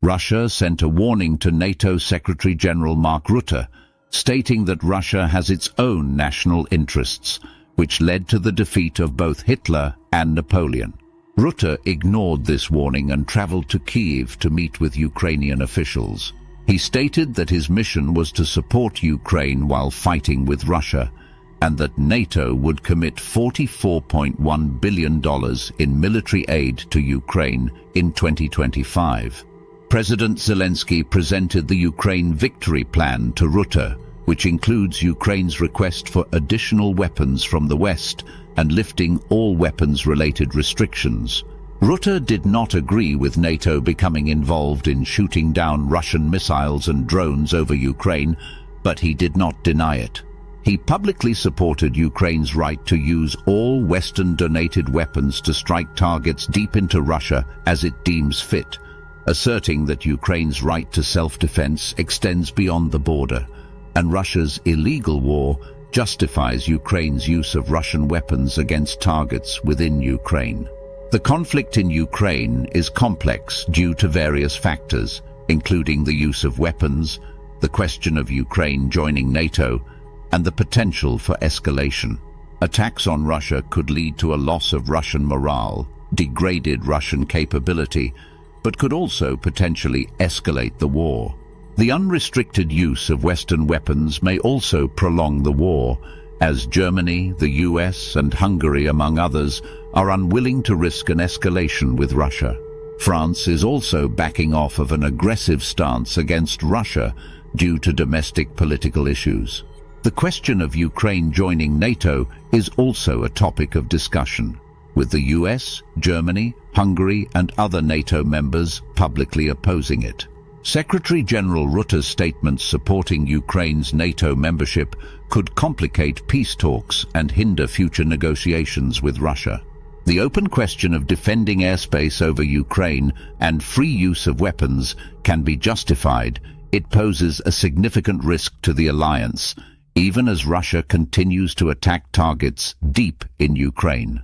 Russia sent a warning to NATO Secretary-General Mark Rutte, stating that Russia has its own national interests, which led to the defeat of both Hitler and Napoleon. Rutte ignored this warning and traveled to Kyiv to meet with Ukrainian officials. He stated that his mission was to support Ukraine while fighting with Russia, and that NATO would commit $44.1 billion in military aid to Ukraine in 2025. President Zelensky presented the Ukraine Victory Plan to Rutte, which includes Ukraine's request for additional weapons from the West and lifting all weapons-related restrictions. Rutte did not agree with NATO becoming involved in shooting down Russian missiles and drones over Ukraine, but he did not deny it. He publicly supported Ukraine's right to use all Western-donated weapons to strike targets deep into Russia as it deems fit, asserting that Ukraine's right to self-defense extends beyond the border, and Russia's illegal war justifies Ukraine's use of Russian weapons against targets within Ukraine. The conflict in Ukraine is complex due to various factors, including the use of weapons, the question of Ukraine joining NATO, and the potential for escalation. Attacks on Russia could lead to a loss of Russian morale, degraded Russian capability, but could also potentially escalate the war. The unrestricted use of Western weapons may also prolong the war, as Germany, the US, and Hungary, among others, are unwilling to risk an escalation with Russia. France is also backing off of an aggressive stance against Russia due to domestic political issues. The question of Ukraine joining NATO is also a topic of discussion, with the US, Germany, Hungary, and other NATO members publicly opposing it. Secretary-General Rutte's statements supporting Ukraine's NATO membership could complicate peace talks and hinder future negotiations with Russia. The open question of defending airspace over Ukraine and free use of weapons can be justified. It poses a significant risk to the alliance, even as Russia continues to attack targets deep in Ukraine.